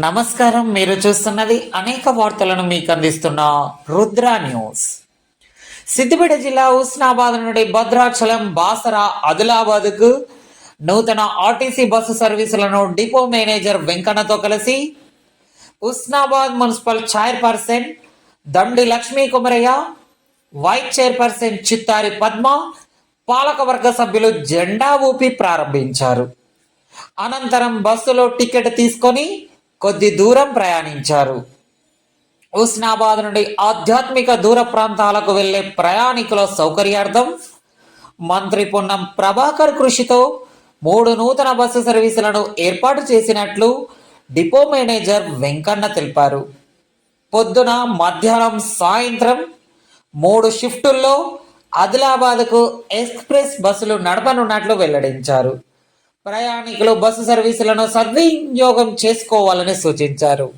నమస్కారం. మీరు చూస్తున్నది అనేక వార్తలను మీకు అందిస్తున్న రుద్ర న్యూస్. సిద్దిపేట జిల్లా హుస్నాబాద్ నుండి భద్రాచలం, బాసర, ఆదిలాబాద్కు నూతన ఆర్టీసీ బస్సు సర్వీసులను డిపో మేనేజర్ వెంకన్నతో కలిసి హుస్నాబాద్ మున్సిపల్ చైర్పర్సన్ దండి లక్ష్మీ కుమరయ్య, వైస్ చైర్పర్సన్ చిత్తారి పద్మ, పాలకవర్గ సభ్యులు జెండా ఊపి ప్రారంభించారు. అనంతరం బస్సులో టికెట్ తీసుకొని కొద్ది దూరం ప్రయాణించారు. హుస్నాబాద్ నుండి ఆధ్యాత్మిక దూర ప్రాంతాలకు వెళ్లే ప్రయాణికుల సౌకర్యార్థం మంత్రి పొన్నం ప్రభాకర్ కృషితో 3 నూతన బస్సు సర్వీసులను ఏర్పాటు చేసినట్లు డిపో మేనేజర్ వెంకన్న తెలిపారు. పొద్దున, మధ్యాహ్నం, సాయంత్రం 3 షిఫ్టుల్లో ఆదిలాబాద్కు ఎక్స్ప్రెస్ బస్సులు నడపనున్నట్లు వెల్లడించారు. ప్రయాణికులు బస్సు సర్వీసులను సద్వినియోగం చేసుకోవాలని సూచించారు.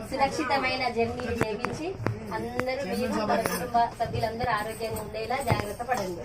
సురక్షితమైన జర్నీని చేయించి అందరూ మీరు కుటుంబ సభ్యులందరూ ఆరోగ్యంగా ఉండేలా జాగ్రత్త పడండి.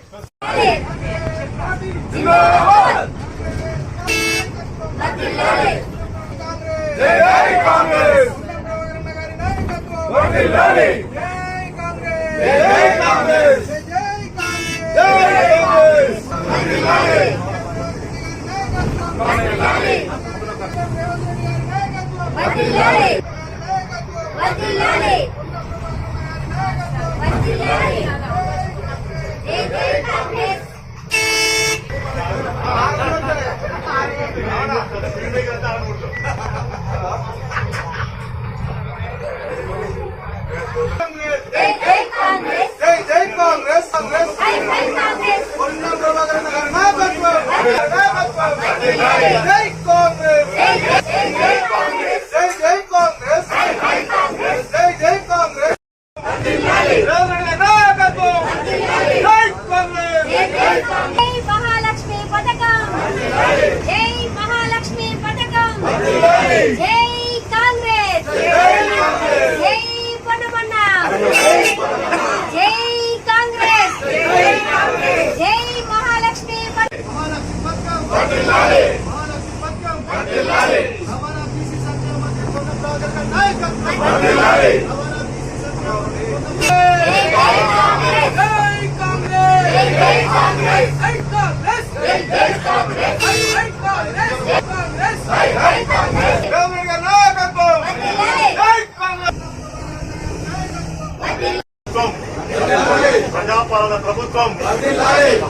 ప్రజాపాలన ప్రభుత్వం,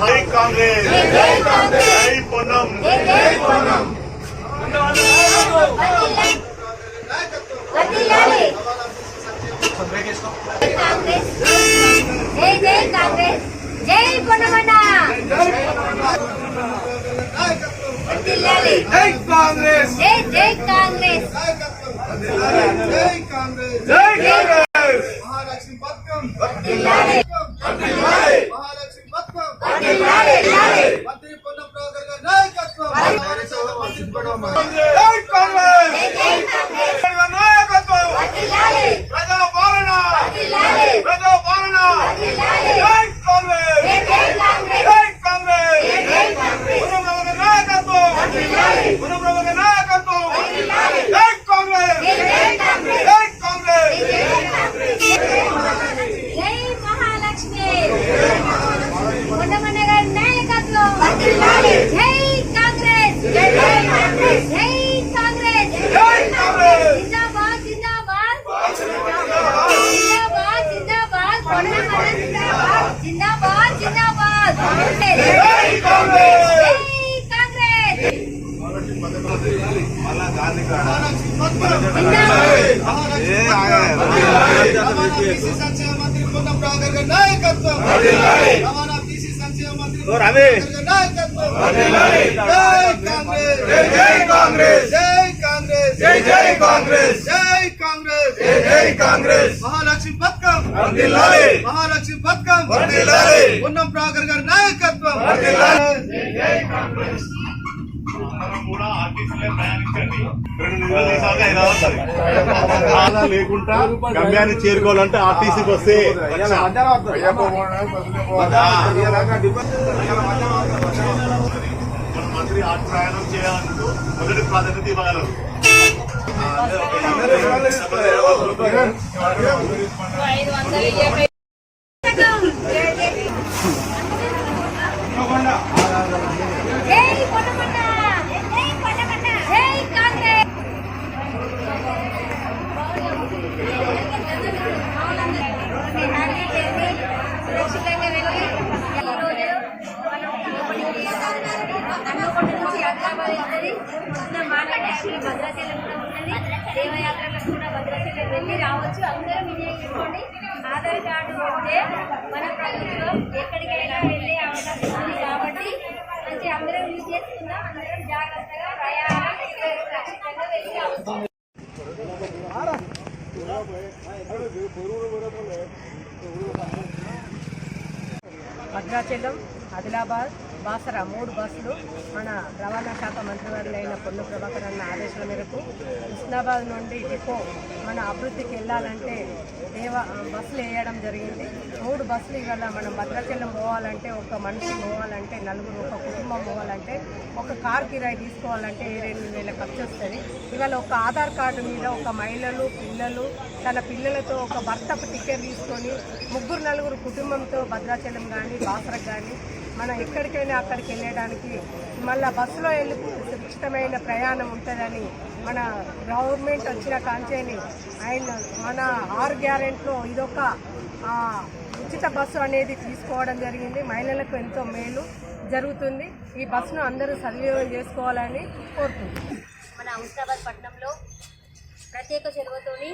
జై కాంగ్రెస్, జై పొన్నం. జై పొన్నమన్న, జై కాంగ్రెస్, జై కాంగ్రెస్, జై కాంగ్రెస్, జై కాంగ్రెస్. మహాలక్ష్మి పథకం, మహాలక్ష్మి పథకం, మంత్రి పొన్నం ప్రభాకర్ గారి నాయకత్వం, జై కాంగ్రెస్, నాయకత్వం, ప్రజా పాలన, ప్రజా పాలన, జై కాంగ్రెస్, జై కాంగ్రెస్, పొన్నం ప్రభాకర్ నాయకత్వం, పొన్నం ప్రభాకర్ నాయకత్వం, జై కాంగ్రెస్, జై కాంగ్రెస్. జై మహాలక్ష్మి, పొన్నమన్న గారి నాయకత్వం, జై కాంగ్రెస్, జై కాంగ్రెస్, జై కాంగ్రెస్. మళ్ళా గాంధీ కాడ మహాలక్ష్మి పథకం రవాణా బీసీ సంక్షేమ మంత్రి పొన్నం ప్రభాకర్ గారి నాయకత్వం రవాణా బీసీ సంక్షేమ మంత్రి పొన్నం ప్రభాకర్ గారి నాయకత్వం జై కాంగ్రెస్ జై కాంగ్రెస్ జై కాంగ్రెస్ జై జై కాంగ్రెస్ జై కాంగ్రెస్ జై జై కాంగ్రెస్ మహాలక్ష్మి పథకం వర్ధిల్లాలి మహాలక్ష్మి పథకం వర్ధిల్లాలి పొన్నం ప్రభాకర్ గారి నాయకత్వం వర్ధిల్లాలి జై జై కాంగ్రెస్ మనం కూడా ఆర్టీసీలో ప్రయాణించండి 2 నెలలు తీసాక హైదరాబాద్ లేకుండా గమ్యాన్ని చేరుకోవాలంటే ఆర్టీసీకి వస్తే మన మంత్రి ఆర్ట్ ప్రయాణం చేయాలంటూ మొదటి ప్రాధాన్యత ఇవ్వగలరు. భద్రాచలం కూడా ఉన్నది. దేవయాత్రలకు కూడా భద్రాచలం వెళ్ళి రావచ్చు. అందరూ వినియోగించుకోండి. ఆధార్ కార్డు ఉంటే మన ప్రభుత్వం ఎక్కడికైనా వెళ్ళే అవకాశం ఉంది కాబట్టి మంచి అందరం యూజ్ చేసుకుందాం. అందరం జాగ్రత్తగా ప్రయాణం సురక్షితంగా వెళ్ళి రావచ్చు. భద్రాచలం, ఆదిలాబాద్, బాసర 3 బస్సులు మన రవాణా శాఖ మంత్రివర్యులైన పొన్నం ప్రభాకర్ అన్న ఆదేశాల మేరకు హుస్నాబాద్ నుండి డిపో మన అభివృద్ధికి వెళ్ళాలంటే బస్సులు వేయడం జరిగింది. 3 బస్సులు ఇవాళ మనం భద్రాచలం పోవాలంటే ఒక మనిషి పోవాలంటే 4 ఒక కుటుంబం పోవాలంటే ఒక కార్ కిరాయి తీసుకోవాలంటే 2,000 ఖర్చు వస్తుంది. ఇవాళ ఒక ఆధార్ కార్డు మీద ఒక మహిళలు పిల్లలు తన పిల్లలతో ఒక భర్త టికెట్ తీసుకొని 3-4 కుటుంబంతో భద్రాచలం కానీ బాసరకు కానీ మనం ఎక్కడికైనా అక్కడికి వెళ్ళడానికి మళ్ళీ బస్సులో ఎందుకు సురక్షితమైన ప్రయాణం ఉంటుందని మన గవర్నమెంట్ వచ్చిన కాంచేని ఆయన మన 6 గ్యారెంటీలో ఇదొక ఉచిత బస్సు అనేది తీసుకోవడం జరిగింది. మహిళలకు ఎంతో మేలు జరుగుతుంది. ఈ బస్సును అందరూ సద్వినియోగం చేసుకోవాలని కోరుకుంటున్నాం. మన హుస్నాబాద్ పట్టణంలో ప్రత్యేక చొరవతోని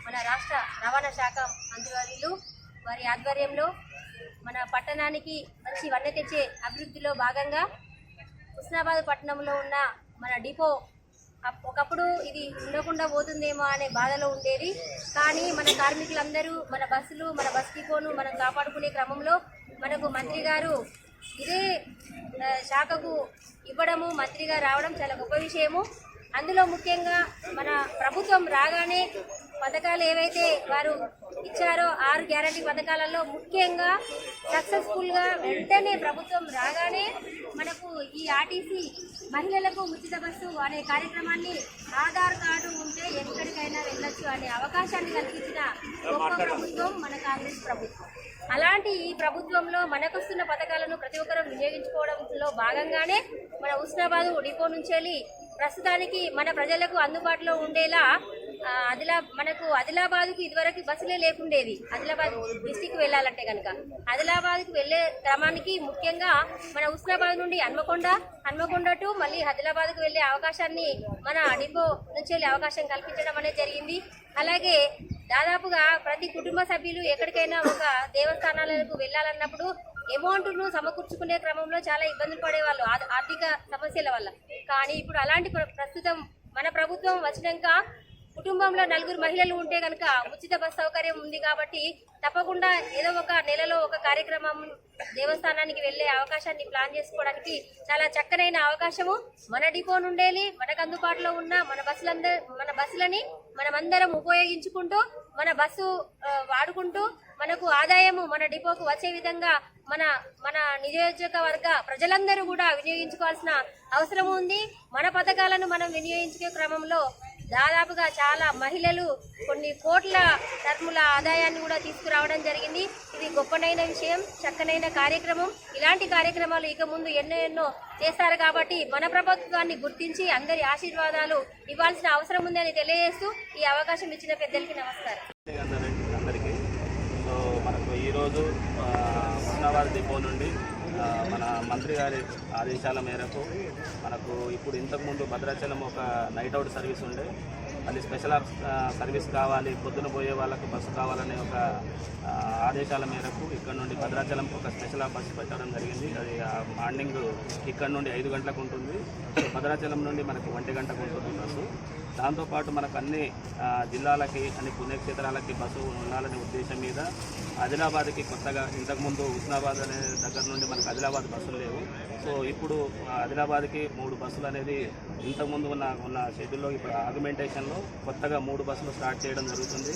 మన రాష్ట్ర రవాణా శాఖ మంత్రివర్యులు వారి ఆధ్వర్యంలో మన పట్టణానికి మంచి వన్నె తెచ్చే అభివృద్ధిలో భాగంగా హుస్నాబాద్ పట్టణంలో ఉన్న మన డిపో ఒకప్పుడు ఇది ఉండకుండా పోతుందేమో అనే బాధలో ఉండేది. కానీ మన కార్మికులందరూ మన బస్సులు మన బస్ డిపోను మనం కాపాడుకునే క్రమంలో మనకు మంత్రి గారు ఇదే శాఖకు ఇవ్వడము, మంత్రిగా రావడం చాలా గొప్ప విషయము. అందులో ముఖ్యంగా మన ప్రభుత్వం రాగానే పథకాలు ఏవైతే వారు ఇచ్చారో 6 గ్యారంటీ పథకాలలో ముఖ్యంగా సక్సెస్ఫుల్గా వెంటనే ప్రభుత్వం రాగానే మనకు ఈ ఆర్టీసీ మహిళలకు ఉచిత బస్సు అనే కార్యక్రమాన్ని ఆధార్ కార్డు ఉంటే ఎక్కడికైనా వెళ్ళొచ్చు అనే అవకాశాన్ని కల్పించిన గొప్ప ప్రభుత్వం మన కాంగ్రెస్ ప్రభుత్వం. అలాంటి ఈ ప్రభుత్వంలో మనకొస్తున్న పథకాలను ప్రతి ఒక్కరూ వినియోగించుకోవడంలో భాగంగానే మన హుస్నాబాద్ డిపో నుంచి వెళ్ళి ప్రస్తుతానికి మన ప్రజలకు అందుబాటులో ఉండేలా మనకు ఆదిలాబాద్కు ఇదివరకు బస్సులే లేకుండేది. ఆదిలాబాద్ డిస్టిక్ వెళ్ళాలంటే కనుక ఆదిలాబాద్కు వెళ్ళే క్రమానికి ముఖ్యంగా మన హుస్నాబాద్ నుండి హన్మకొండ టు మళ్ళీ ఆదిలాబాద్కు వెళ్ళే అవకాశాన్ని మన డిపో నుంచి వెళ్ళే అవకాశం కల్పించడం అనేది జరిగింది. అలాగే దాదాపుగా ప్రతి కుటుంబ సభ్యులు ఎక్కడికైనా ఒక దేవస్థానాలకు వెళ్ళాలన్నప్పుడు అమౌంట్ను సమకూర్చుకునే క్రమంలో చాలా ఇబ్బందులు పడేవాళ్ళు ఆర్థిక సమస్యల వల్ల. కానీ ఇప్పుడు అలాంటి ప్రస్తుతం మన ప్రభుత్వం వచ్చినాక కుటుంబంలో 4 మహిళలు ఉంటే కనుక ఉచిత బస్ సౌకర్యం ఉంది కాబట్టి తప్పకుండా ఏదో ఒక నెలలో ఒక కార్యక్రమం దేవస్థానానికి వెళ్లే అవకాశాన్ని ప్లాన్ చేసుకోవడానికి చాలా చక్కనైన అవకాశము మన డిపో నుండేలి మనకు అందుబాటులో ఉన్న మన బస్సులని మనమందరం ఉపయోగించుకుంటూ మన బస్సు వాడుకుంటూ మనకు ఆదాయము మన డిపోకు వచ్చే విధంగా మన నియోజకవర్గ ప్రజలందరూ కూడా వినియోగించుకోవాల్సిన అవసరం ఉంది. మన పథకాలను మనం వినియోగించుకునే క్రమంలో దాదాపుగా చాలా మహిళలు కొన్ని కోట్ల టర్ముల ఆదాయాన్ని కూడా తీసుకురావడం జరిగింది. ఇది గొప్పనైన విషయం, చక్కనైన కార్యక్రమం. ఇలాంటి కార్యక్రమాలు ఇక ముందు ఎన్నో చేస్తారు కాబట్టి మన ప్రభుత్వాన్ని గుర్తించి అందరి ఆశీర్వాదాలు ఇవ్వాల్సిన అవసరం ఉందని తెలియజేస్తూ ఈ అవకాశం ఇచ్చిన పెద్దలకి నమస్కారం. అందరికీ సో మనకు ఈరోజు హుస్నాబాద్ డిపో నుండి మన మంత్రి గారి ఆదేశాల మేరకు మనకు ఇప్పుడు ఇంతకుముందు భద్రాచలం ఒక నైట్ అవుట్ సర్వీస్ ఉండే, అది స్పెషల్ సర్వీస్ కావాలి, పొద్దున పోయే వాళ్ళకు బస్సు కావాలనే ఒక ఆదేశాల మేరకు ఇక్కడ నుండి భద్రాచలంకి ఒక స్పెషల్ బస్సు పెట్టడం జరిగింది. అది మార్నింగ్ ఇక్కడ నుండి 5 గంటలకు ఉంటుంది, భద్రాచలం నుండి మనకు 1 గంటకు ఉంటుంది బస్సు. దాంతోపాటు మనకు అన్ని జిల్లాలకి, అన్ని పుణ్యక్షేత్రాలకి బస్సు ఉండాలనే ఉద్దేశం మీద ఆదిలాబాద్కి కొత్తగా, ఇంతకుముందు హుస్నాబాద్ అనే దగ్గర నుండి మనకు ఆదిలాబాద్ బస్సులు లేవు. సో ఇప్పుడు ఆదిలాబాద్కి 3 బస్సులు అనేది ఇంతకుముందు ఉన్న షెడ్యూల్లో ఇప్పుడు ఆగ్మెంటేషన్లో కొత్తగా 3 బస్సులు స్టార్ట్ చేయడం జరుగుతుంది.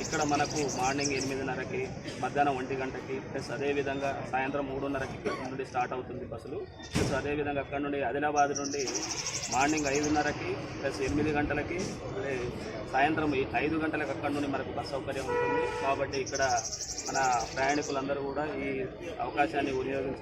ఇక్కడ మనకు మార్నింగ్ 8:30కి, మధ్యాహ్నం 1 గంటకి, ప్లస్ అదేవిధంగా సాయంత్రం 3:30కి నుండి స్టార్ట్ అవుతుంది బస్సులు. ప్లస్ అదేవిధంగా అక్కడ నుండి ఆదిలాబాద్ నుండి మార్నింగ్ 5:30కి ప్లస్ 8 గంటలకి, సాయంత్రం 5 గంటలకు అక్కడ నుండి మనకు బస్ సౌకర్యం ఉంటుంది. కాబట్టి ఇక్కడ మన ప్రయాణికులందరూ కూడా ఈ అవకాశాన్ని వినియోగించుకుంటారు.